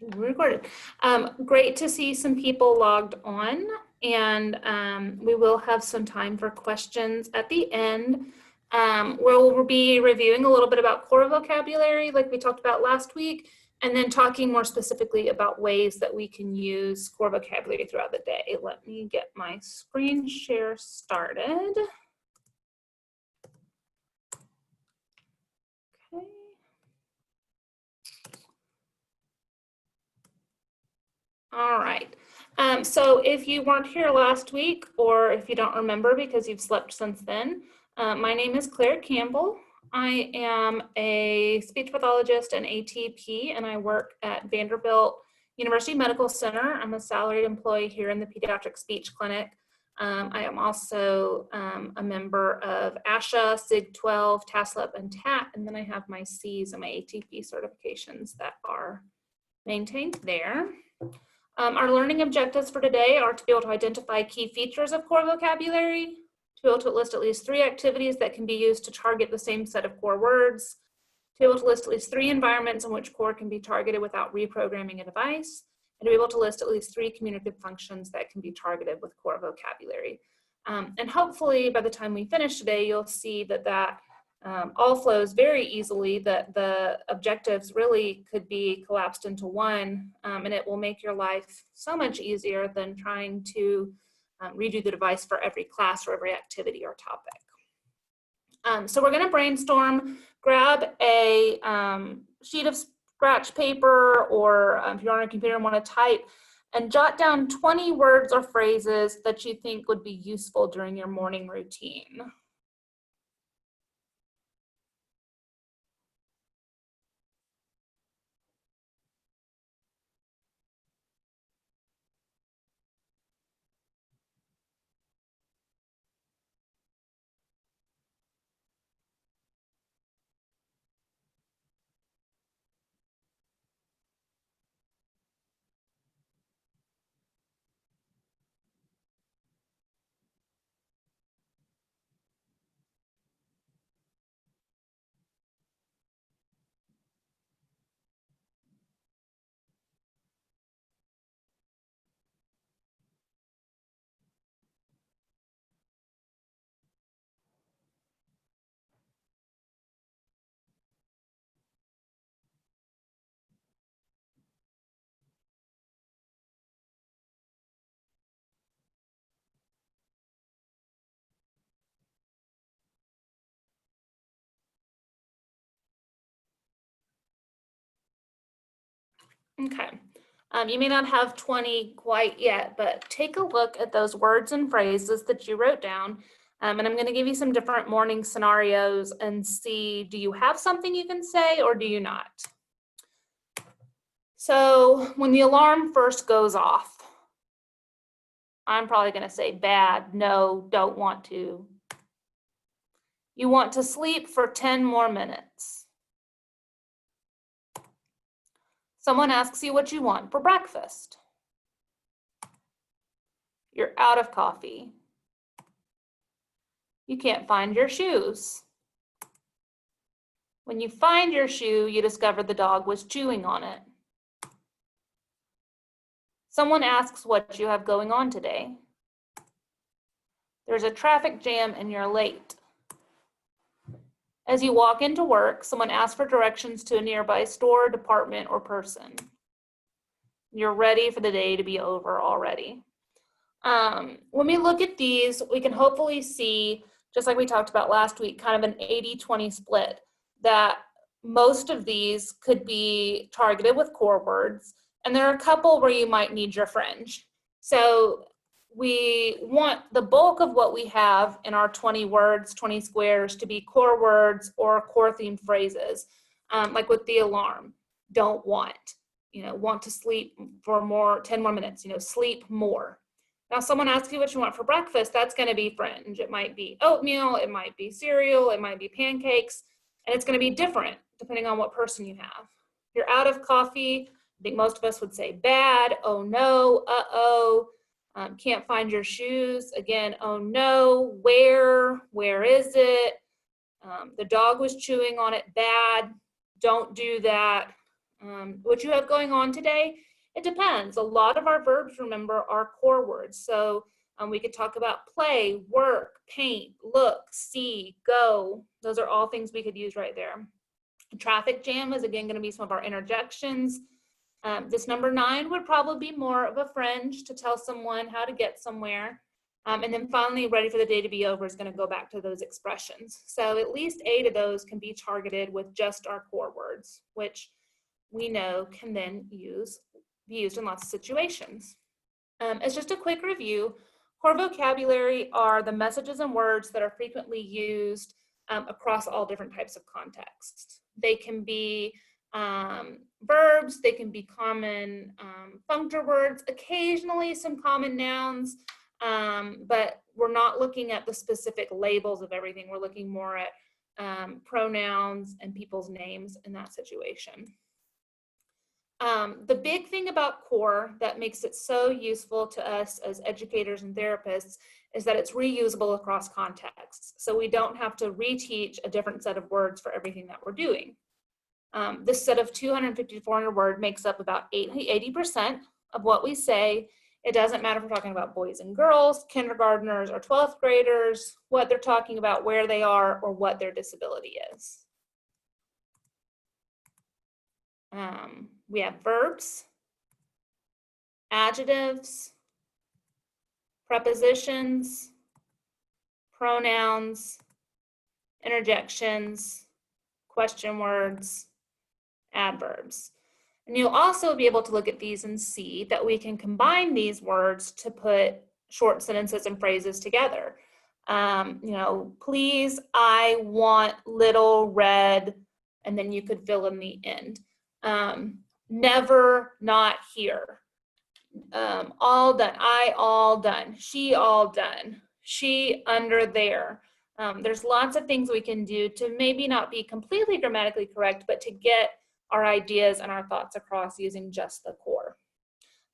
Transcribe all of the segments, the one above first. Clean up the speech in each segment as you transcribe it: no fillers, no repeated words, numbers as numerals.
Recorded. Great to see some people logged on, and we will have some time for questions at the end. We'll be reviewing a little bit about core vocabulary like we talked about last week, and then talking more specifically about ways that we can use core vocabulary throughout the day. Let me get my screen share started. Okay. All right. So if you weren't here last week, or if you don't remember because you've slept since then, my name is Claire Campbell. I am a speech pathologist and ATP, and I work at Vanderbilt University Medical Center. I'm a salaried employee here in the pediatric speech clinic. I am also a member of ASHA, SIG-12, TASLEP, and TAT, and then I have my Cs and my ATP certifications that are maintained there. Our learning objectives for today are to be able to identify key features of core vocabulary, to be able to list at least 3 activities that can be used to target the same set of core words, to be able to list at least 3 environments in which core can be targeted without reprogramming a device, and to be able to list at least 3 communicative functions that can be targeted with core vocabulary. And hopefully by the time we finish today, you'll see that all flows very easily, that the objectives really could be collapsed into one, and it will make your life so much easier than trying to redo the device for every class or every activity or topic. So we're going to brainstorm. Grab a sheet of scratch paper, or if you're on a computer and want to type, and jot down 20 words or phrases that you think would be useful during your morning routine. Okay, you may not have 20 quite yet, but take a look at those words and phrases that you wrote down. And I'm going to give you some different morning scenarios and see, do you have something you can say or do you not? So when the alarm first goes off, I'm probably going to say bad, no, don't want to. You want to sleep for 10 more minutes. Someone asks you what you want for breakfast. You're out of coffee. You can't find your shoes. When you find your shoe, you discover the dog was chewing on it. Someone asks what you have going on today. There's a traffic jam and you're late. As you walk into work, someone asks for directions to a nearby store, department, or person. You're ready for the day to be over already. When we look at these, we can hopefully see, just like we talked about last week, kind of an 80-20 split, that most of these could be targeted with core words, and there are a couple where you might need your fringe. So we want the bulk of what we have in our 20 words, 20 squares, to be core words or core themed phrases, like with the alarm, don't want, want to sleep for 10 more minutes, sleep more. Now, someone asks you what you want for breakfast, that's going to be fringe. It might be oatmeal, it might be cereal, it might be pancakes, and it's going to be different depending on what person you have. You're out of coffee. I think most of us would say bad, oh no, uh-oh. Can't find your shoes. Again, oh no, where is it? The dog was chewing on it, bad. don't do that. What you have going on today, it depends. A lot of our verbs, remember, are core words. So we could talk about play, work, paint, look, see, go. Those are all things we could use right there. Traffic jam is again going to be some of our interjections. This number 9 would probably be more of a fringe to tell someone how to get somewhere. And then finally, ready for the day to be over is going to go back to those expressions. So at least 8 of those can be targeted with just our core words, which we know can then be used in lots of situations. As just a quick review, core vocabulary are the messages and words that are frequently used across all different types of contexts. They can be verbs, they can be common functor words, occasionally some common nouns, but we're not looking at the specific labels of everything. We're looking more at pronouns and people's names in that situation. The big thing about core that makes it so useful to us as educators and therapists is that it's reusable across contexts. So we don't have to reteach a different set of words for everything that we're doing. This set of 250 to 400 word makes up about 80% of what we say. It doesn't matter if we're talking about boys and girls, kindergartners or 12th graders, what they're talking about, where they are, or what their disability is. We have verbs, adjectives, prepositions, pronouns, interjections, question words, adverbs. And you'll also be able to look at these and see that we can combine these words to put short sentences and phrases together. You know, please, I want little red, and then you could fill in the end. Never, not here. All done, I all done, she all done, she under there. There's lots of things we can do to maybe not be completely grammatically correct, but to get our ideas and our thoughts across using just the core.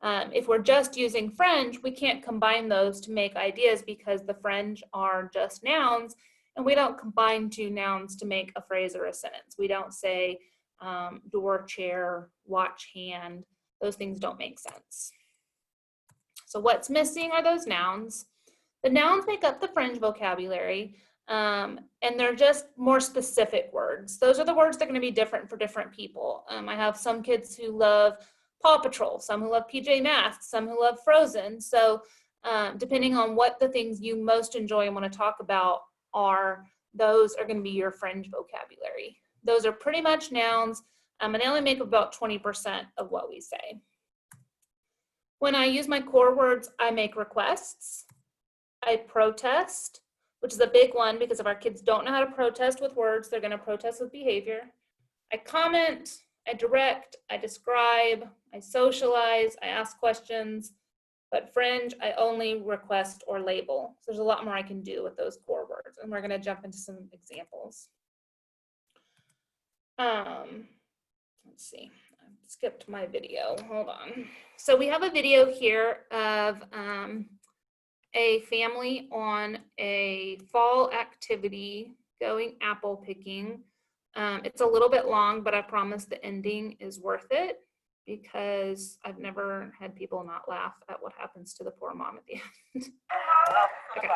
If we're just using Fringe, we can't combine those to make ideas because the Fringe are just nouns, and we don't combine two nouns to make a phrase or a sentence. We don't say door, chair, watch, hand. Those things don't make sense. So what's missing are those nouns. The nouns make up the Fringe vocabulary, and they're just more specific words. Those are the words that are going to be different for different people. I have some kids who love Paw Patrol, some who love PJ Masks, some who love Frozen. So depending on what the things you most enjoy and want to talk about are, those are going to be your Fringe vocabulary. Those are pretty much nouns, and they only make up about 20% of what we say. When I use my core words, I make requests, I protest, which is a big one because if our kids don't know how to protest with words, they're going to protest with behavior. I comment, I direct, I describe, I socialize, I ask questions, but Fringe, I only request or label. So there's a lot more I can do with those core words, and we're going to jump into some examples. Let's see, I skipped my video, hold on. So we have a video here of a family on a fall activity going apple picking. It's a little bit long, but I promise the ending is worth it because I've never had people not laugh at what happens to the poor mom at the end. Okay,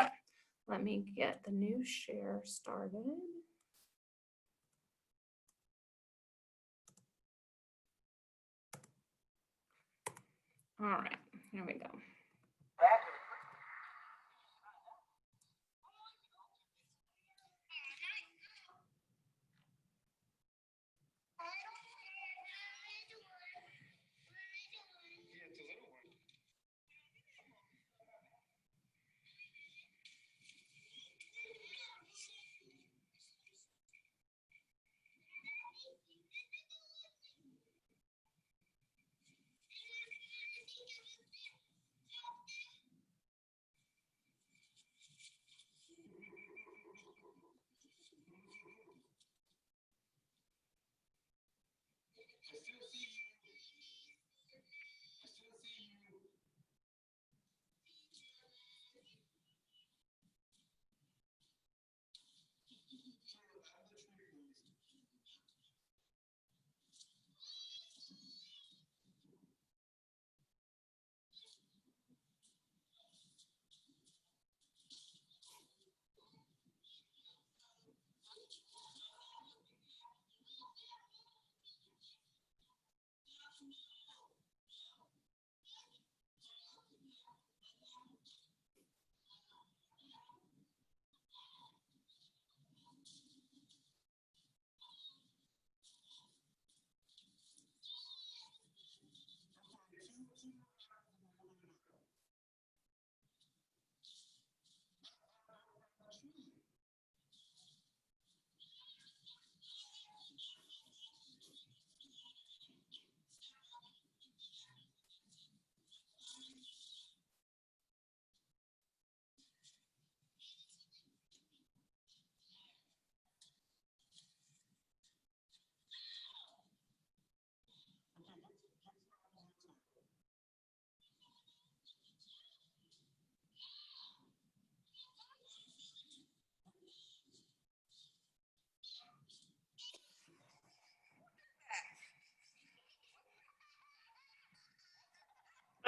let me get the new share started. All right, here we go.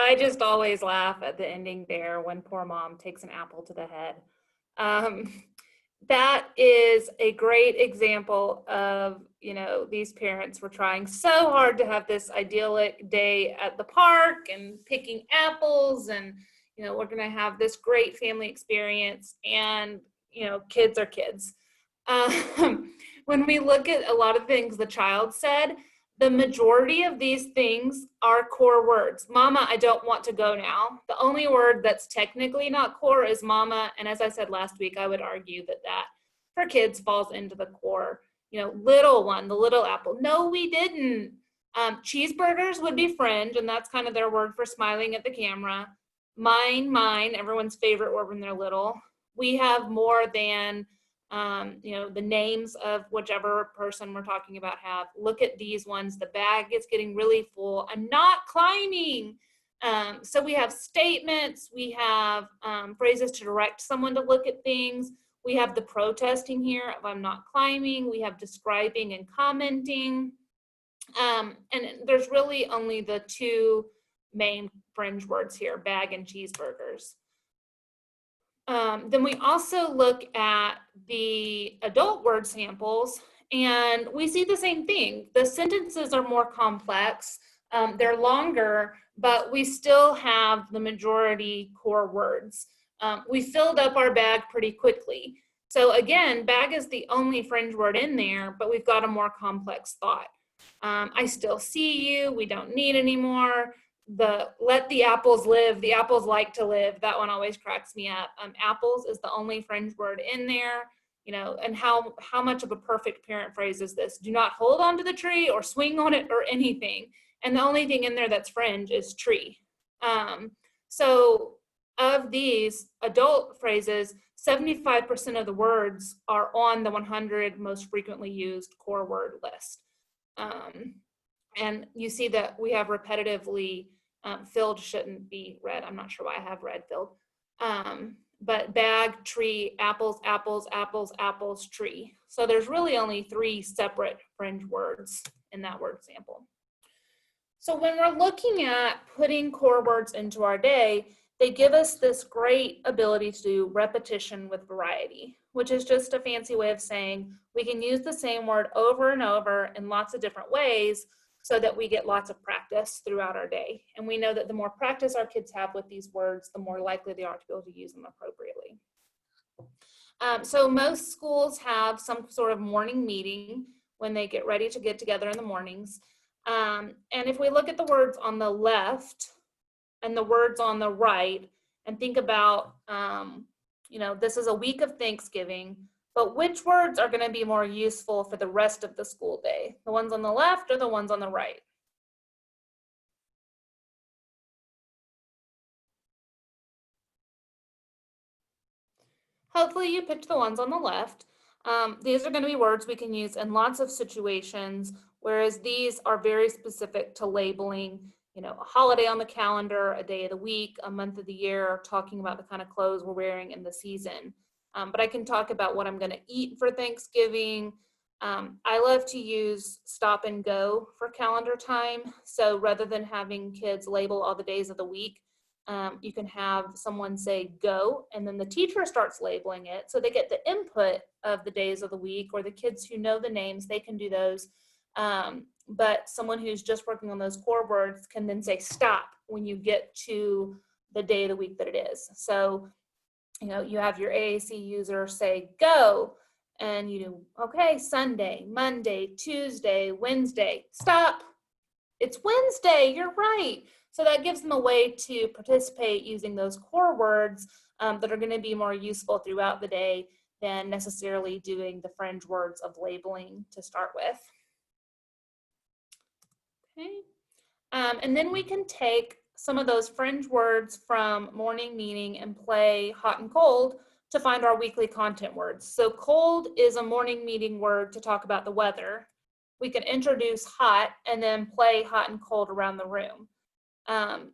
I just always laugh at the ending there when poor mom takes an apple to the head. That is a great example of, these parents were trying so hard to have this idyllic day at the park and picking apples, and, we're going to have this great family experience, and, kids are kids. When we look at a lot of things the child said, the majority of these things are core words. Mama, I don't want to go now. The only word that's technically not core is mama. And as I said last week, I would argue that for kids falls into the core. Little one, the little apple. No, we didn't. Cheeseburgers would be Fringe, and that's kind of their word for smiling at the camera. Mine, everyone's favorite word when they're little. We have more than the names of whichever person we're talking about have. Look at these ones. The bag is getting really full. I'm not climbing. So we have statements. We have phrases to direct someone to look at things. We have the protesting here of I'm not climbing. We have describing and commenting. And there's really only the two main Fringe words here, bag and cheeseburgers. Then we also look at the adult word samples, and we see the same thing. The sentences are more complex, they're longer, but we still have the majority core words. We filled up our bag pretty quickly. So again, bag is the only Fringe word in there, but we've got a more complex thought. I still see you, we don't need anymore. The let the apples live, the apples like to live, that one always cracks me up. Apples is the only Fringe word in there, and how much of a perfect parent phrase is this? Do not hold on to the tree or swing on it or anything. And the only thing in there that's Fringe is tree. So of these adult phrases, 75% of the words are on the 100 most frequently used core word list. And you see that we have repetitively filled shouldn't be red. I'm not sure why I have red filled. But bag, tree, apples, apples, apples, apples, tree. So there's really only 3 separate Fringe words in that word sample. So when we're looking at putting core words into our day, they give us this great ability to do repetition with variety, which is just a fancy way of saying we can use the same word over and over in lots of different ways so that we get lots of practice throughout our day. And we know that the more practice our kids have with these words, the more likely they are to be able to use them appropriately. So most schools have some sort of morning meeting when they get ready to get together in the mornings. And if we look at the words on the left and the words on the right and think about, this is a week of Thanksgiving, but which words are going to be more useful for the rest of the school day? The ones on the left or the ones on the right? Hopefully you picked the ones on the left. These are going to be words we can use in lots of situations, whereas these are very specific to labeling, a holiday on the calendar, a day of the week, a month of the year, talking about the kind of clothes we're wearing in the season. But I can talk about what I'm going to eat for Thanksgiving. I love to use stop and go for calendar time. So rather than having kids label all the days of the week, you can have someone say go, and then the teacher starts labeling it. So they get the input of the days of the week, or the kids who know the names, they can do those. But someone who's just working on those core words can then say stop when you get to the day of the week that it is. So, you have your AAC user say go, and you do, okay, Sunday, Monday, Tuesday, Wednesday, stop. It's Wednesday, you're right. So that gives them a way to participate using those core words that are going to be more useful throughout the day than necessarily doing the Fringe words of labeling to start with. Okay, and then we can take some of those Fringe words from morning meeting and play hot and cold to find our weekly content words. So cold is a morning meeting word to talk about the weather. We can introduce hot and then play hot and cold around the room.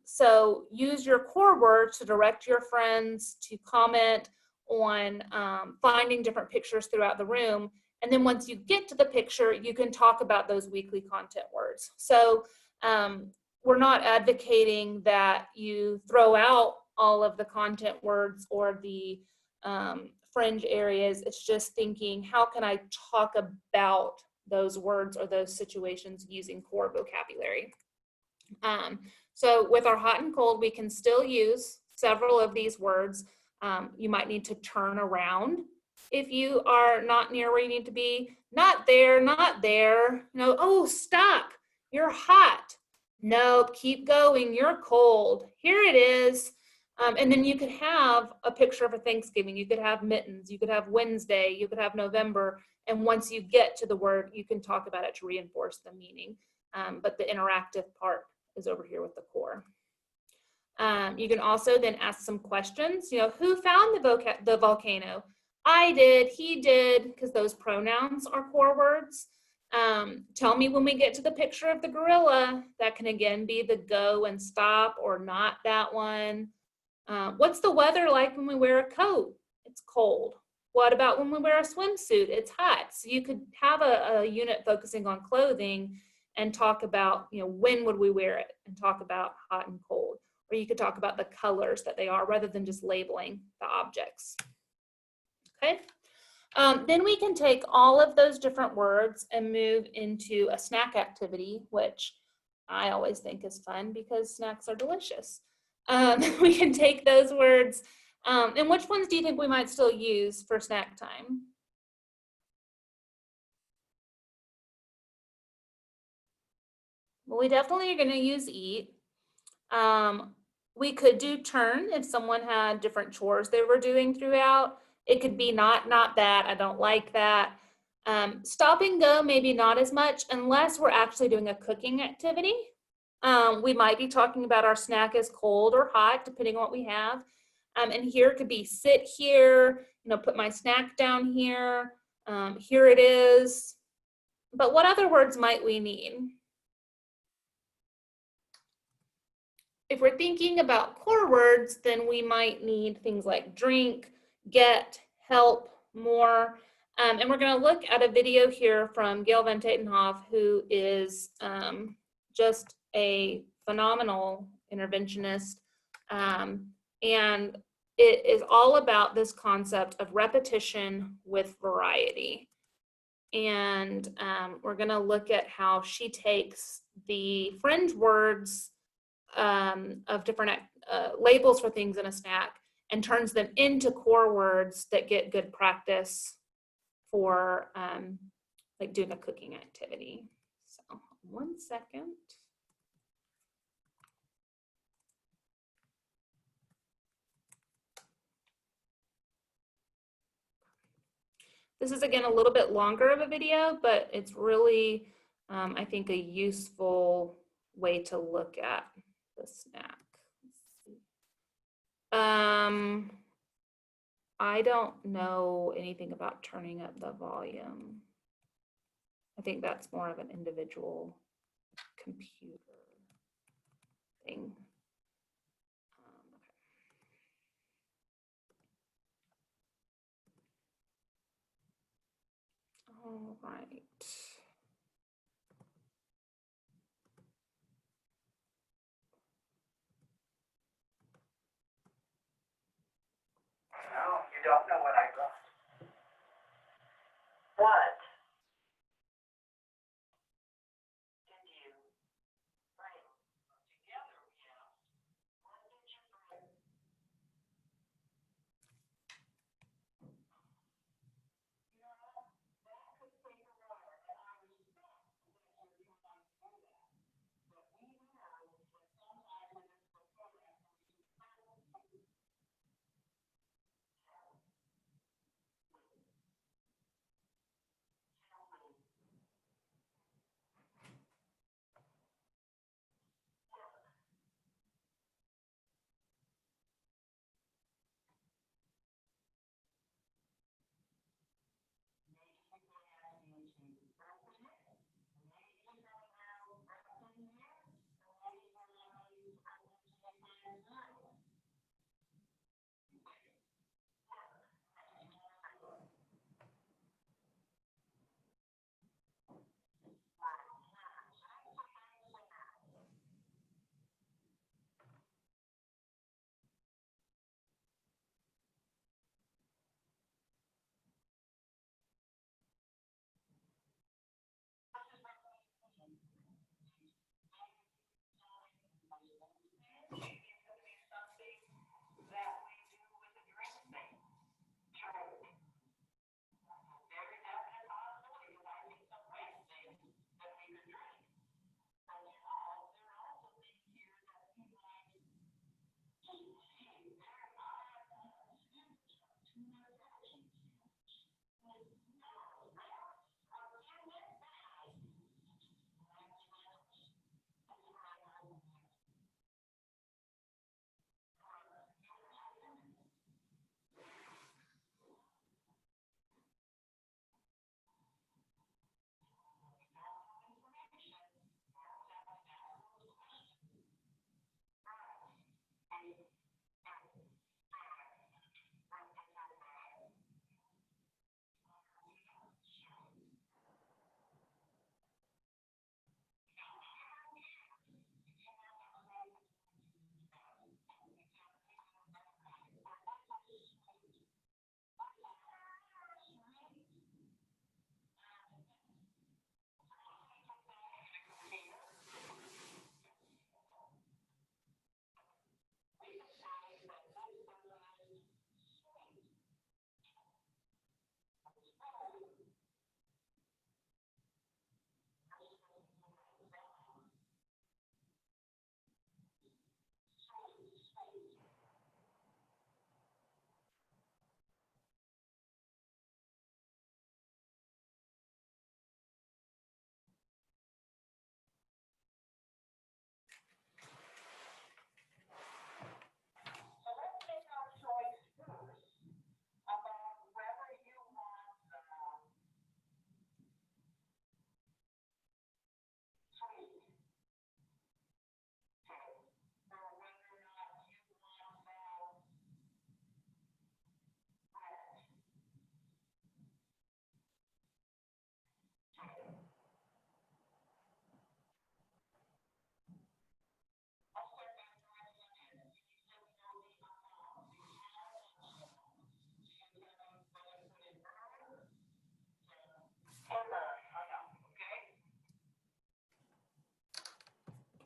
So use your core words to direct your friends to comment on finding different pictures throughout the room. And then once you get to the picture, you can talk about those weekly content words. So we're not advocating that you throw out all of the content words or the fringe areas. It's just thinking, how can I talk about those words or those situations using core vocabulary? So with our hot and cold, we can still use several of these words. You might need to turn around if you are not near where you need to be. Not there, not there. No, oh, stop. You're hot. Nope, keep going. You're cold. Here it is. And then you could have a picture of a Thanksgiving. You could have mittens. You could have Wednesday. You could have November. And once you get to the word, you can talk about it to reinforce the meaning. But the interactive part is over here with the core. You can also then ask some questions. You know, who found the volcano? I did, he did, because those pronouns are core words. Tell me when we get to the picture of the gorilla. That can again be the go and stop or not that one. What's the weather like when we wear a coat? It's cold. What about when we wear a swimsuit? It's hot. So you could have a unit focusing on clothing and talk about, you know, when would we wear it, and talk about hot and cold. Or you could talk about the colors that they are rather than just labeling the objects. Okay. Then we can take all of those different words and move into a snack activity, which I always think is fun because snacks are delicious. We can take those words, and which ones do you think we might still use for snack time? Well, we definitely are going to use eat. We could do turn if someone had different chores they were doing throughout. It could be not that, I don't like that. Stop and go, maybe not as much unless we're actually doing a cooking activity. We might be talking about our snack is cold or hot, depending on what we have. And here could be sit here, you know, put my snack down here. Here it is. But what other words might we need? If we're thinking about core words, then we might need things like drink, get, help, more. And we're going to look at a video here from Gail Van Tatenhoff, who is just a phenomenal interventionist. And it is all about this concept of repetition with variety. And we're going to look at how she takes the fringe words of different labels for things in a snack and turns them into core words that get good practice for like doing a cooking activity. So 1 second. This is again a little bit longer of a video, but it's really, I think, a useful way to look at the snack. I don't know anything about turning up the volume. I think that's more of an individual computer thing. All right. No, you don't know what I got. What did you bring together? Yeah. What did you bring? You know, that could take a while, and I respect that you're trying to do that. But we know that sometimes when it's before and we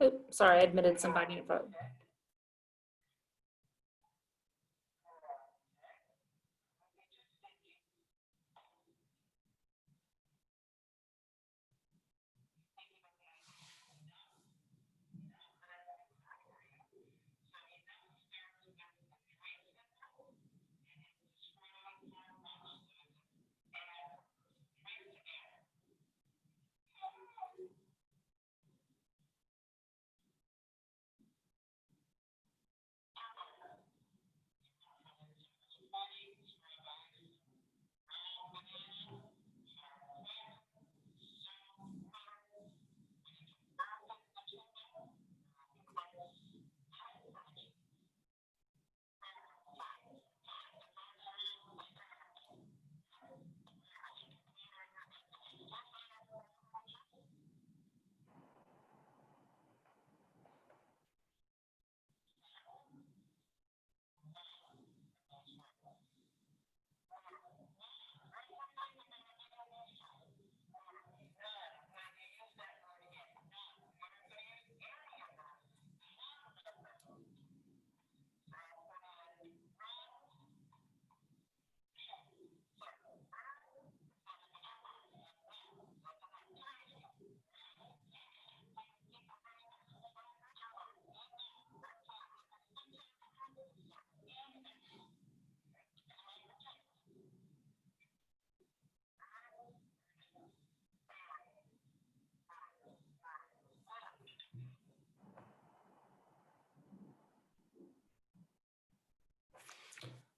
Oops, sorry, I admitted somebody to vote.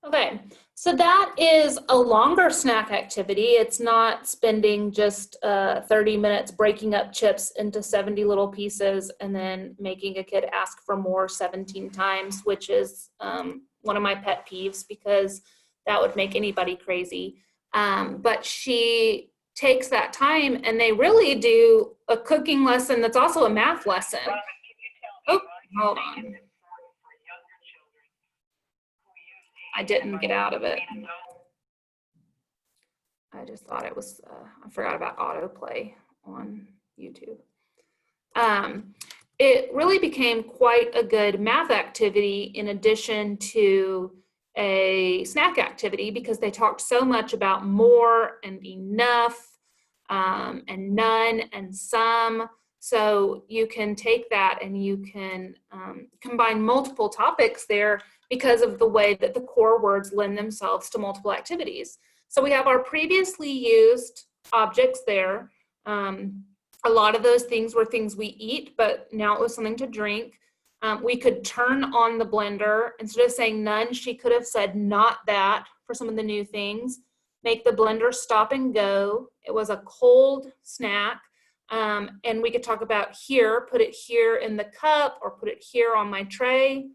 Okay, so that is a longer snack activity. It's not spending just 30 minutes breaking up chips into 70 little pieces and then making a kid ask for more 17 times, which is one of my pet peeves because that would make anybody crazy. But she takes that time and they really do a cooking lesson that's also a math lesson. Robin, can you tell me Oh, hold why you think on. it's important for younger children who use I didn't get out of it. an adult? I just thought it was, I forgot about autoplay on YouTube. It really became quite a good math activity in addition to a snack activity because they talked so much about more and enough and none and some. So you can take that and you can combine multiple topics there because of the way that the core words lend themselves to multiple activities. So we have our previously used objects there. A lot of those things were things we eat, but now it was something to drink. We could turn on the blender. Instead of saying none, she could have said not that for some of the new things. Make the blender stop and go. It was a cold snack. And we could talk about here, put it here in the cup or put it here on my tray.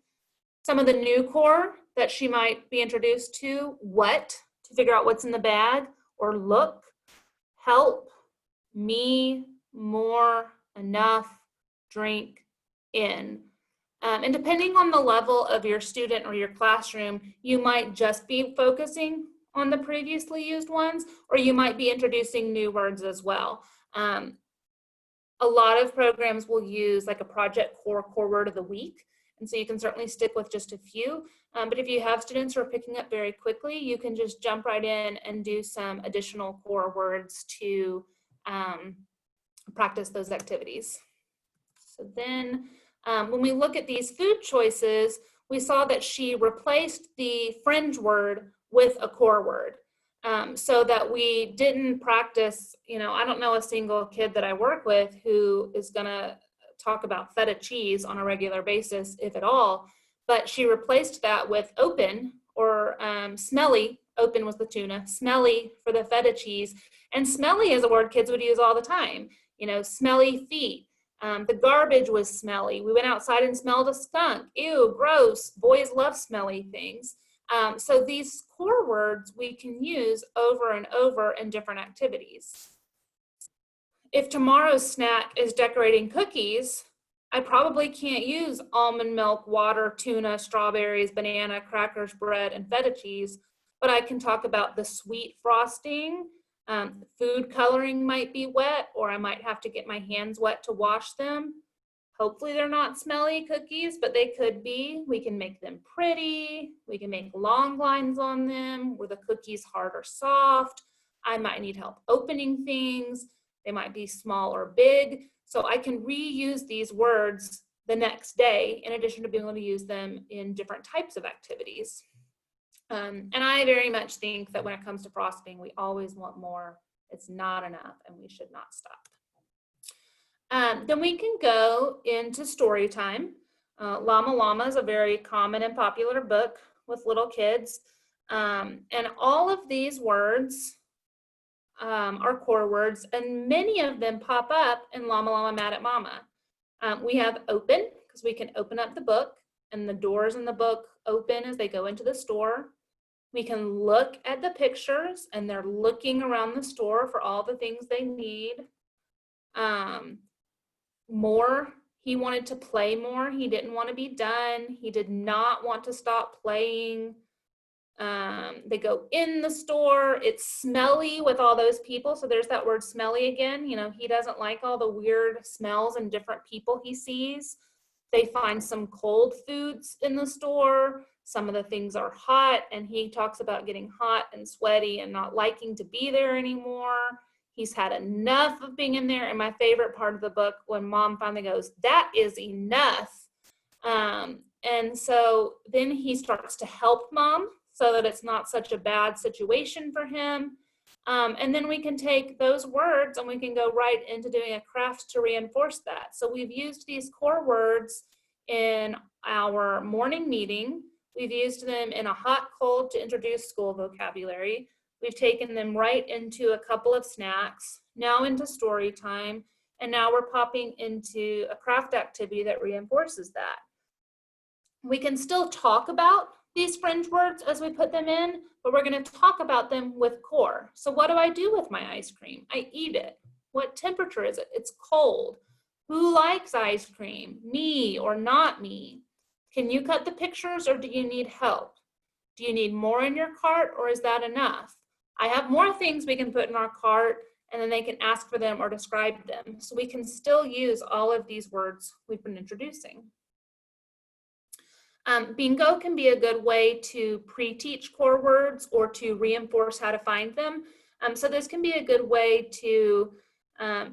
Some of the new core that she might be introduced to, what, to figure out what's in the bag, or look, help, me, more, enough, drink, in. And depending on the level of your student or your classroom, you might just be focusing on the previously used ones, or you might be introducing new words as well. A lot of programs will use like a project core word of the week. And so you can certainly stick with just a few. But if you have students who are picking up very quickly, you can just jump right in and do some additional core words to practice those activities. So then when we look at these food choices, we saw that she replaced the fringe word with a core word. So that we didn't practice, I don't know a single kid that I work with who is gonna talk about feta cheese on a regular basis, if at all, but she replaced that with open or smelly. Open was the tuna, smelly for the feta cheese, and smelly is a word kids would use all the time. Smelly feet. The garbage was smelly. We went outside and smelled a skunk. Ew, gross. Boys love smelly things. So these core words we can use over and over in different activities. If tomorrow's snack is decorating cookies, I probably can't use almond milk, water, tuna, strawberries, banana, crackers, bread, and feta cheese, but I can talk about the sweet frosting. Food coloring might be wet, or I might have to get my hands wet to wash them. Hopefully they're not smelly cookies, but they could be. We can make them pretty. We can make long lines on them. Were the cookies hard or soft? I might need help opening things. They might be small or big. So I can reuse these words the next day in addition to being able to use them in different types of activities. And I very much think that when it comes to frosting, we always want more. It's not enough and we should not stop. Then we can go into story time. Llama Llama is a very common and popular book with little kids. And all of these words are core words, and many of them pop up in Llama Llama Mad at Mama. We have open, because we can open up the book, and the doors in the book open as they go into the store. We can look at the pictures, and they're looking around the store for all the things they need. More, he wanted to play more. He didn't want to be done. He did not want to stop playing. They go in the store. It's smelly with all those people. So there's that word smelly again. You know, he doesn't like all the weird smells and different people he sees. They find some cold foods in the store. Some of the things are hot, and he talks about getting hot and sweaty and not liking to be there anymore. He's had enough of being in there. And my favorite part of the book, when Mom finally goes, "That is enough." And so then he starts to help Mom so that it's not such a bad situation for him. And then we can take those words and we can go right into doing a craft to reinforce that. So we've used these core words in our morning meeting. We've used them in a hot cold to introduce school vocabulary. We've taken them right into a couple of snacks, now into story time, and now we're popping into a craft activity that reinforces that. We can still talk about these fringe words as we put them in, but we're going to talk about them with core. So what do I do with my ice cream? I eat it. What temperature is it? It's cold. Who likes ice cream? Me or not me? Can you cut the pictures or do you need help? Do you need more in your cart or is that enough? I have more things we can put in our cart and then they can ask for them or describe them. So we can still use all of these words we've been introducing. Bingo can be a good way to pre-teach core words or to reinforce how to find them. So this can be a good way to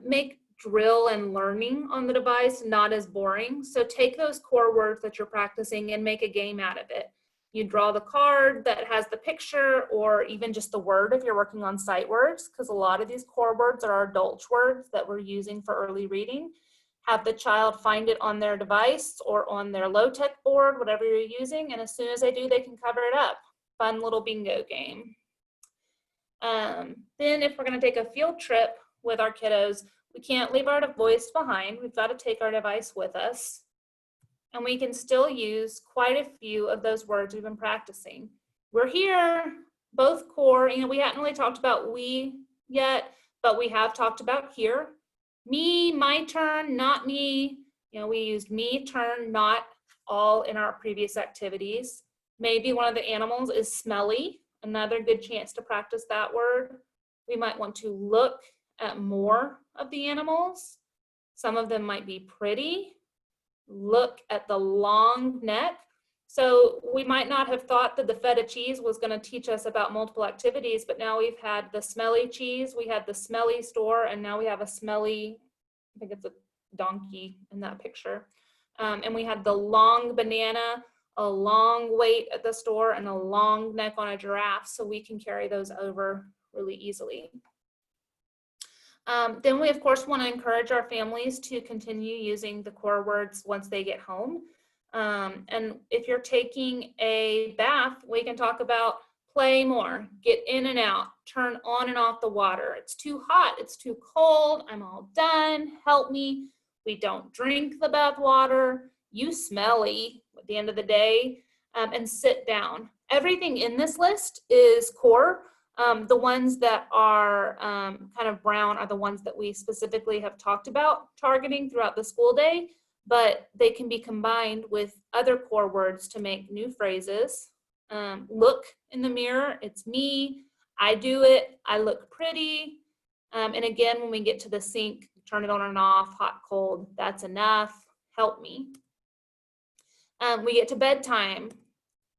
make drill and learning on the device not as boring. So take those core words that you're practicing and make a game out of it. You draw the card that has the picture or even just the word if you're working on sight words, because a lot of these core words are our Dolch words that we're using for early reading. Have the child find it on their device or on their low-tech board, whatever you're using, and as soon as they do, they can cover it up. Fun little bingo game. Then if we're going to take a field trip with our kiddos, we can't leave our device behind. We've got to take our device with us. And we can still use quite a few of those words we've been practicing. We're here, both core. You know, we haven't really talked about we yet, but we have talked about here. Me, my turn, not me. You know, we used me, turn, not all in our previous activities. Maybe one of the animals is smelly, another good chance to practice that word. We might want to look at more of the animals. Some of them might be pretty. Look at the long neck. So we might not have thought that the feta cheese was going to teach us about multiple activities, but now we've had the smelly cheese, we had the smelly store, and now we have a smelly, I think it's a donkey in that picture. And we had the long banana, a long wait at the store, and a long neck on a giraffe, so we can carry those over really easily. Then we, of course, want to encourage our families to continue using the core words once they get home. And if you're taking a bath, we can talk about play more, get in and out, turn on and off the water. It's too hot, it's too cold, I'm all done, help me. We don't drink the bath water, you smelly at the end of the day, and sit down. Everything in this list is core. The ones that are kind of brown are the ones that we specifically have talked about targeting throughout the school day, but they can be combined with other core words to make new phrases. Look in the mirror, it's me, I do it, I look pretty. And again, when we get to the sink, turn it on and off, hot, cold, that's enough. help me. We get to bedtime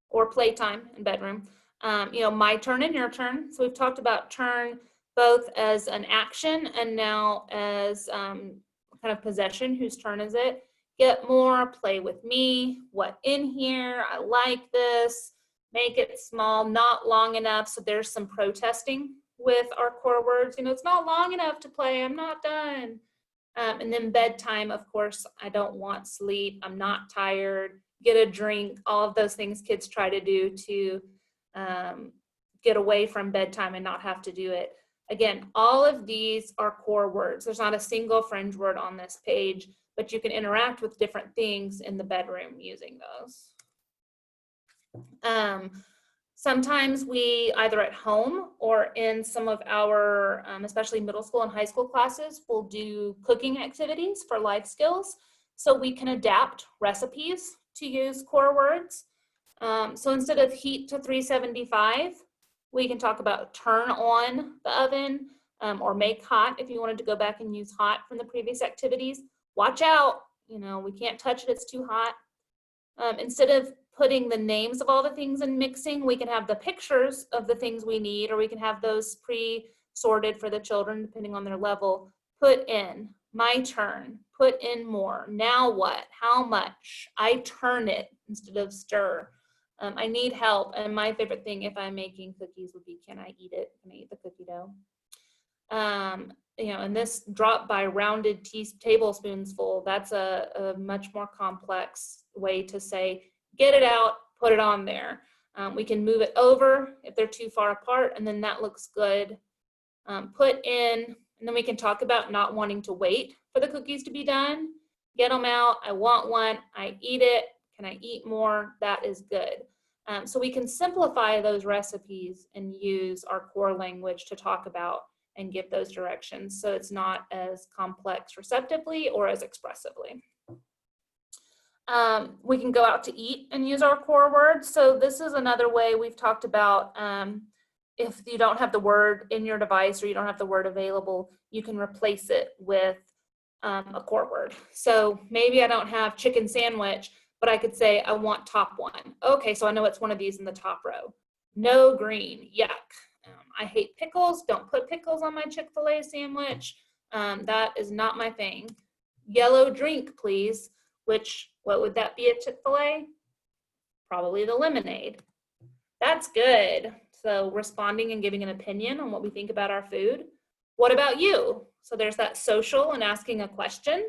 or playtime in bedroom. My turn and your turn. So we've talked about turn both as an action and now as kind of possession. Whose turn is it? Get more, play with me, what in here, I like this, make it small, not long enough. So there's some protesting with our core words. It's not long enough to play, I'm not done. And then bedtime, of course, I don't want sleep, I'm not tired, get a drink, all of those things kids try to do to get away from bedtime and not have to do it. Again, all of these are core words. There's not a single fringe word on this page, but you can interact with different things in the bedroom using those. Sometimes we, either at home or in some of our, especially middle school and high school classes, will do cooking activities for life skills. So we can adapt recipes to use core words. So instead of heat to 375, we can talk about turn on the oven or make hot if you wanted to go back and use hot from the previous activities. Watch out, we can't touch it, it's too hot. Instead of putting the names of all the things and mixing, we can have the pictures of the things we need, or we can have those pre-sorted for the children depending on their level. Put in, my turn, put in more, now what, how much, I turn it instead of stir. I need help, and my favorite thing if I'm making cookies would be, can I eat it? Can I eat the cookie dough? And this drop by rounded tablespoons full, that's a much more complex way to say, get it out, put it on there. We can move it over if they're too far apart, and then that looks good. Put in, and then we can talk about not wanting to wait for the cookies to be done. Get them out, I want one, I eat it, can I eat more? That is good. So we can simplify those recipes and use our core language to talk about and give those directions, so it's not as complex receptively or as expressively. We can go out to eat and use our core words. So this is another way we've talked about if you don't have the word in your device or you don't have the word available, you can replace it with a core word. So maybe I don't have chicken sandwich, but I could say I want top one. Okay, so I know it's one of these in the top row. No green, yuck. I hate pickles, don't put pickles on my Chick-fil-A sandwich. That is not my thing. Yellow drink, please. What would that be at Chick-fil-A? Probably the lemonade. That's good. So responding and giving an opinion on what we think about our food. What about you? So there's that social and asking a question.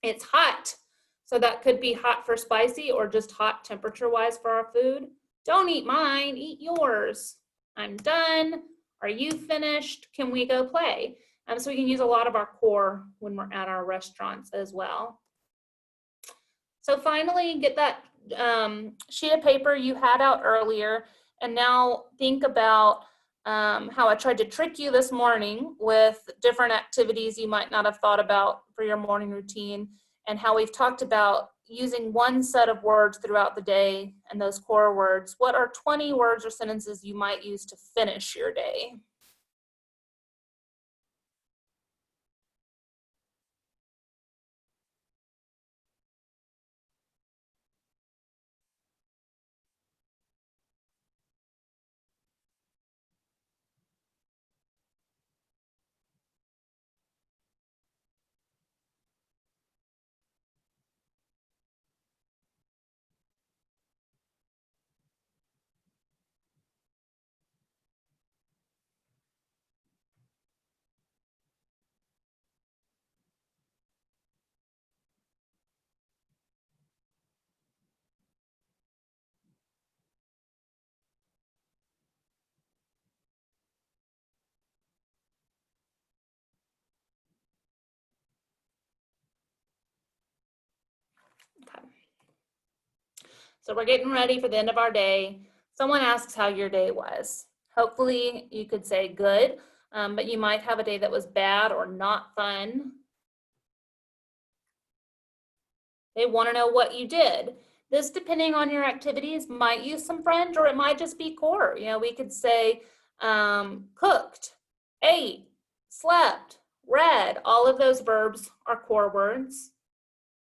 It's hot. So that could be hot for spicy or just hot temperature-wise for our food. Don't eat mine, eat yours. I'm done. Are you finished? Can we go play? So we can use a lot of our core when we're at our restaurants as well. So finally, get that sheet of paper you had out earlier, and now think about how I tried to trick you this morning with different activities you might not have thought about for your morning routine, and how we've talked about using one set of words throughout the day and those core words. What are 20 words or sentences you might use to finish your day? Okay. So we're getting ready for the end of our day. Someone asks how your day was. Hopefully you could say good, but you might have a day that was bad or not fun. They want to know what you did. This, depending on your activities, might use some Fringe or it might just be core. We could say cooked, ate, slept, read. All of those verbs are core words.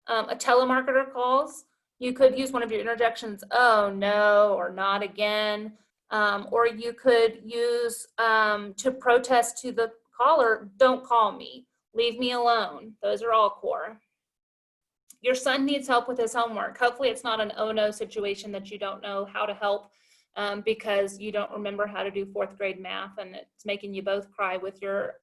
A telemarketer calls, you could use one of your interjections, oh no, or not again. Or you could use to protest to the caller, don't call me, leave me alone. Those are all core. Your son needs help with his homework. Hopefully it's not an oh no situation that you don't know how to help because you don't remember how to do fourth grade math and it's making you both cry with your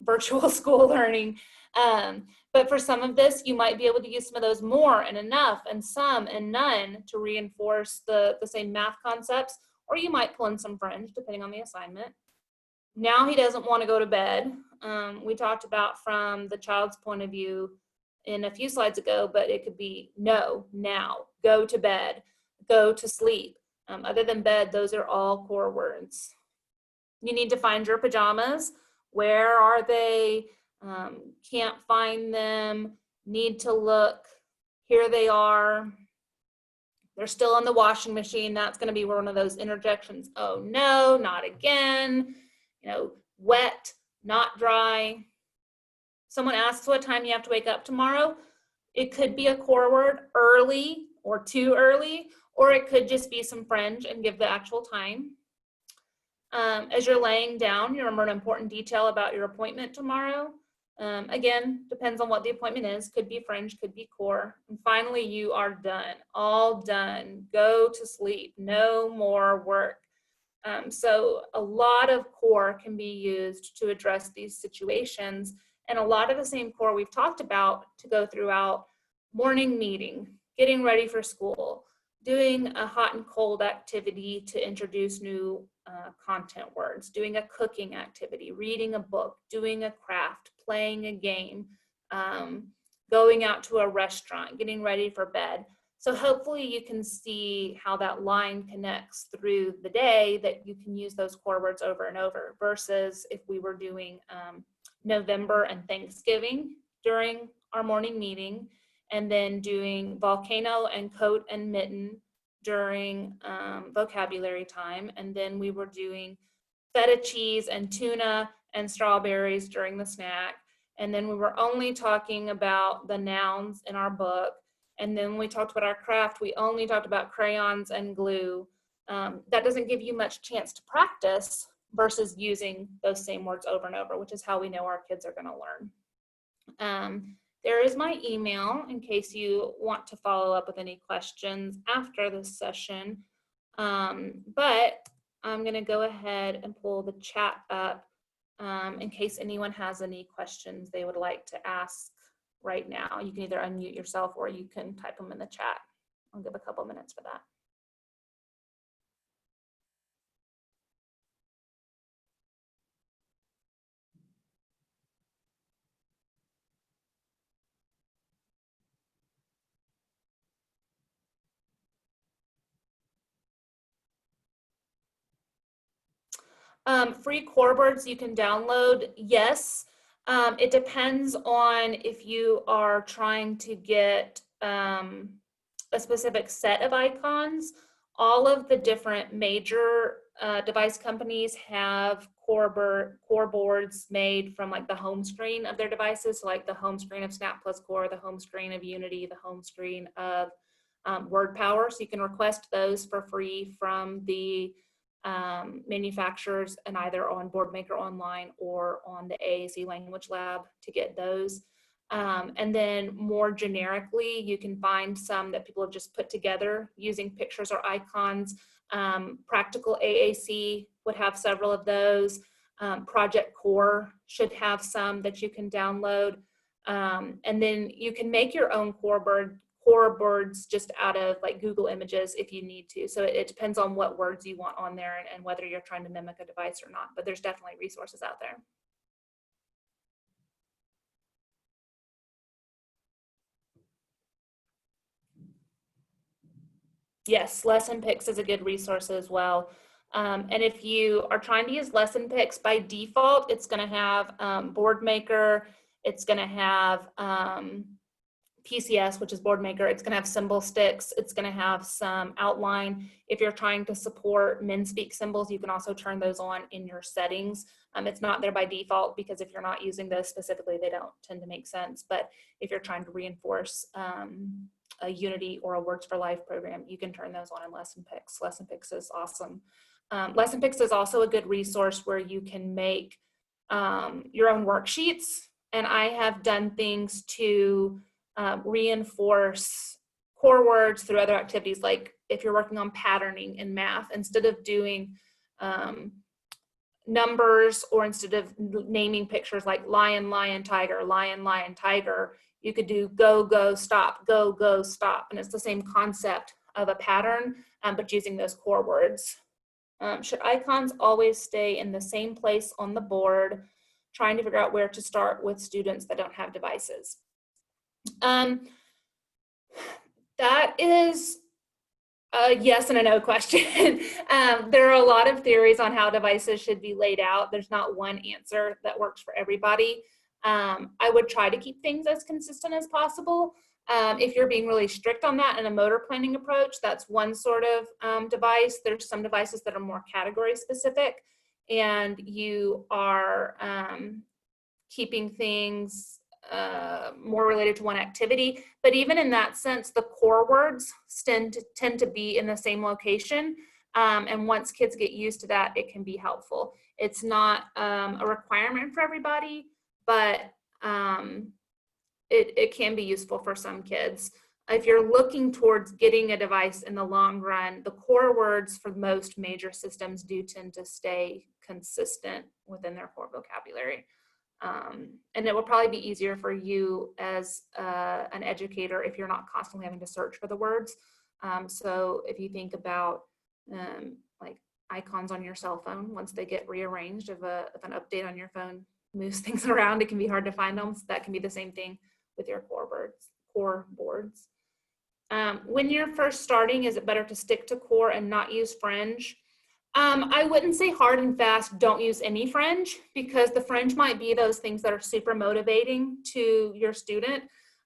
virtual school learning. But for some of this, you might be able to use some of those more and enough and some and none to reinforce the same math concepts, or you might pull in some Fringe depending on the assignment. Now he doesn't want to go to bed. We talked about from the child's point of view in a few slides ago, but it could be no, now, go to bed, go to sleep. Other than bed, those are all core words. You need to find your pajamas. Where are they? Can't find them, need to look. Here they are. They're still in the washing machine. That's going to be one of those interjections. Oh no, not again. You know, wet, not dry. Someone asks what time you have to wake up tomorrow. It could be a core word, early or too early, or it could just be some Fringe and give the actual time. As you're laying down, you remember an important detail about your appointment tomorrow. Again, depends on what the appointment is. Could be Fringe, could be core. And finally, you are done, all done. Go to sleep, no more work. So a lot of core can be used to address these situations. And a lot of the same core we've talked about to go throughout morning meeting, getting ready for school, doing a hot and cold activity to introduce new content words, doing a cooking activity, reading a book, doing a craft, playing a game, going out to a restaurant, getting ready for bed. So hopefully you can see how that line connects through the day, that you can use those core words over and over, versus if we were doing November and Thanksgiving during our morning meeting, and then doing volcano and coat and mitten during vocabulary time, and then we were doing feta cheese and tuna and strawberries during the snack, and then we were only talking about the nouns in our book, and then when we talked about our craft, we only talked about crayons and glue. That doesn't give you much chance to practice versus using those same words over and over, which is how we know our kids are going to learn. There is my email in case you want to follow up with any questions after this session. But I'm going to go ahead and pull the chat up in case anyone has any questions they would like to ask right now. You can either unmute yourself or you can type them in the chat. I'll give a couple minutes for that. Free core words you can download, yes. It depends on if you are trying to get a specific set of icons. All of the different major device companies have core boards made from like the home screen of their devices, so like the home screen of Snap Plus Core, the home screen of Unity, the home screen of WordPower. So you can request those for free from the manufacturers, and either on BoardMaker Online or on the AAC Language Lab to get those. And then more generically, you can find some that people have just put together using pictures or icons. Practical AAC would have several of those. Project Core should have some that you can download. And then you can make your own core words just out of like Google Images if you need to. So it depends on what words you want on there and whether you're trying to mimic a device or not, but there's definitely resources out there. Yes, Lessonpix is a good resource as well. And if you are trying to use Lessonpix, by default, it's going to have BoardMaker, it's going to have PCS, which is Board Maker. It's going to have symbol sticks. It's going to have some outline. If you're trying to support MinSpeak symbols, you can also turn those on in your settings. It's not there by default because if you're not using those specifically, they don't tend to make sense. But if you're trying to reinforce a Unity or a Words for Life program, you can turn those on in Lessonpix. Lessonpix is awesome. Lessonpix is also a good resource where you can make your own worksheets. And I have done things to reinforce core words through other activities. Like if you're working on patterning in math, instead of doing numbers, or instead of naming pictures like lion, lion, tiger, you could do go, go, stop, go, go, stop. And it's the same concept of a pattern, but using those core words. Should icons always stay in the same place on the board? Trying to figure out where to start with students that don't have devices. That is a yes and a no question. There are a lot of theories on how devices should be laid out. There's not one answer that works for everybody. I would try to keep things as consistent as possible. If you're being really strict on that in a motor planning approach, that's one sort of device. There's some devices that are more category specific, and you are keeping things more related to one activity. But even in that sense, the core words tend to be in the same location. And once kids get used to that, it can be helpful. It's not a requirement for everybody, but it can be useful for some kids. If you're looking towards getting a device in the long run, the core words for most major systems do tend to stay consistent within their core vocabulary. And it will probably be easier for you as an educator if you're not constantly having to search for the words. So if you think about like icons on your cell phone, once they get rearranged, if an update on your phone moves things around, it can be hard to find them. So that can be the same thing with your core boards. When you're first starting, is it better to stick to core and not use Fringe? I wouldn't say hard and fast, don't use any Fringe, because the Fringe might be those things that are super motivating to your student,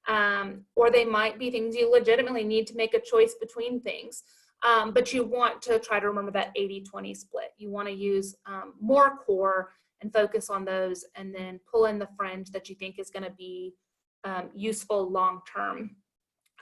or they might be things you legitimately need to make a choice between things. But you want to try to remember that 80-20 split. You want to use more core and focus on those, and then pull in the Fringe that you think is going to be useful long-term.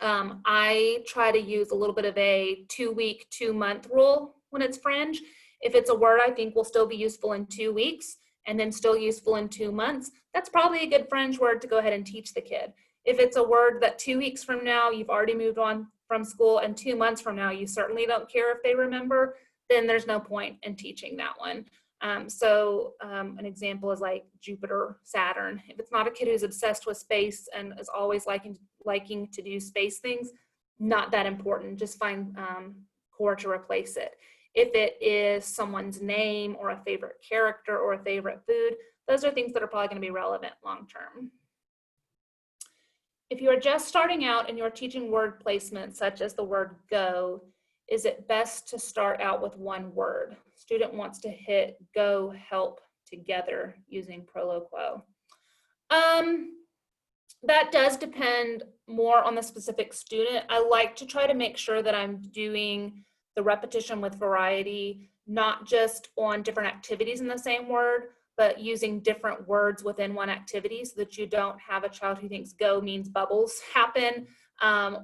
I try to use a little bit of a 2-week, 2-month rule when it's Fringe. If it's a word I think will still be useful in 2 weeks and then still useful in 2 months, that's probably a good Fringe word to go ahead and teach the kid. If it's a word that 2 weeks from now you've already moved on from school, and 2 months from now you certainly don't care if they remember, then there's no point in teaching that one. An example is like Jupiter, Saturn. If it's not a kid who's obsessed with space and is always liking to do space things, not that important. Just find core to replace it. If it is someone's name or a favorite character or a favorite food, those are things that are probably going to be relevant long term. If you are just starting out and you're teaching word placement, such as the word go, is it best to start out with one word? Student wants to hit go, help together using Proloquo. That does depend more on the specific student. I like to try to make sure that I'm doing the repetition with variety, not just on different activities in the same word, but using different words within one activity, so that you don't have a child who thinks go means bubbles happen,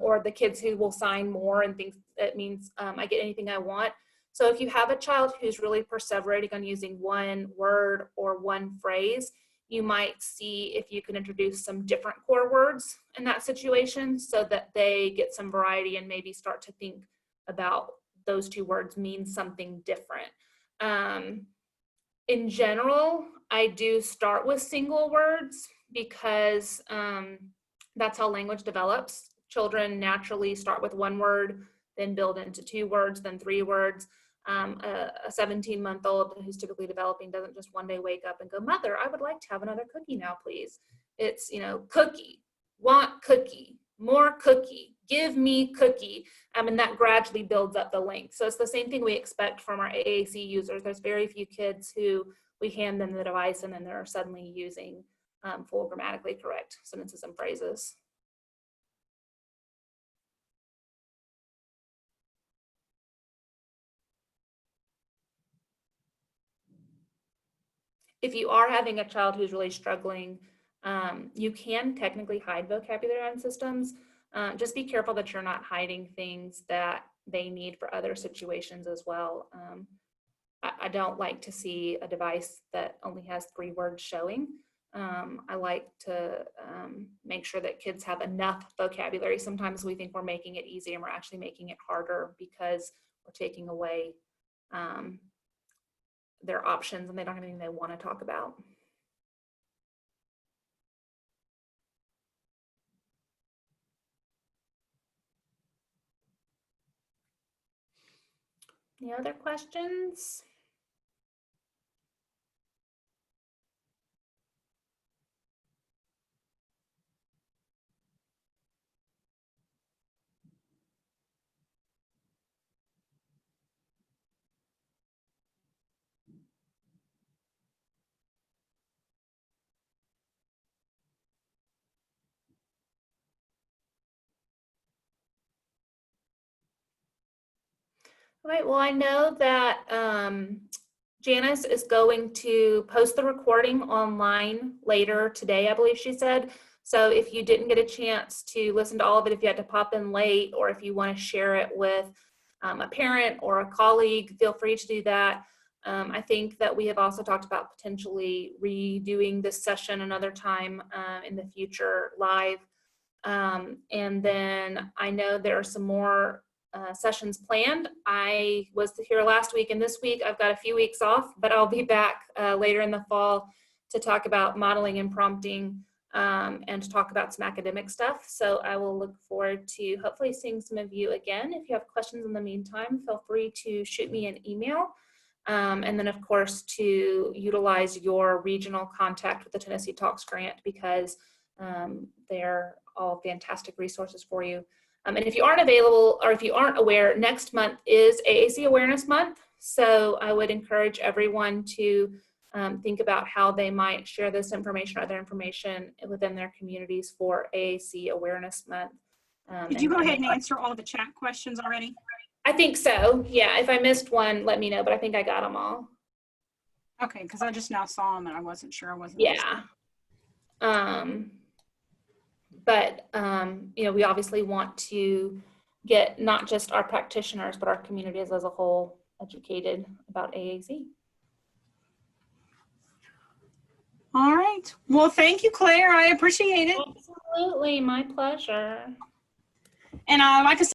or the kids who will sign more and think it means I get anything I want. So if you have a child who's really perseverating on using one word or one phrase, you might see if you can introduce some different core words in that situation, so that they get some variety and maybe start to think about those two words mean something different. In general, I do start with single words because that's how language develops. Children naturally start with one word, then build into 2 words, then 3 words. A 17-month-old who's typically developing doesn't just one day wake up and go, "Mother, I would like to have another cookie now, please." It's, cookie, want cookie, more cookie, give me cookie. And that gradually builds up the length. So it's the same thing we expect from our AAC users. There's very few kids who we hand them the device and then they're suddenly using full grammatically correct sentences and phrases. if you are having a child who's really struggling, you can technically hide vocabulary on systems. Just be careful that you're not hiding things that they need for other situations as well. I don't like to see a device that only has 3 words showing. I like to make sure that kids have enough vocabulary. Sometimes we think we're making it easy and we're actually making it harder because we're taking away their options and they don't have anything they want to talk about. Any other questions? All right, well, I know that Janice is going to post the recording online later today, I believe she said. So if you didn't get a chance to listen to all of it, if you had to pop in late, or if you want to share it with a parent or a colleague, feel free to do that. I think that we have also talked about potentially redoing this session another time in the future live. And then I know there are some more sessions planned. I was here last week and this week I've got a few weeks off, but I'll be back later in the fall to talk about modeling and prompting and to talk about some academic stuff. So I will look forward to hopefully seeing some of you again. If you have questions in the meantime, feel free to shoot me an email. And then of course to utilize your regional contact with the Tennessee Talks grant, because they're all fantastic resources for you. And if you aren't available, or if you aren't aware, next month is AAC Awareness Month. So I would encourage everyone to think about how they might share this information or other information within their communities for AAC Awareness Month. Did you go ahead and answer all the chat questions already? I think so. Yeah, if I missed one, let me know, but I think I got them all. Okay, because I just now saw them and I wasn't sure. I wasn't. Yeah. But you know, we obviously want to get not just our practitioners, but our communities as a whole educated about AAC. All right. Well, thank you, Claire. I appreciate it. Absolutely, my pleasure. And like I said,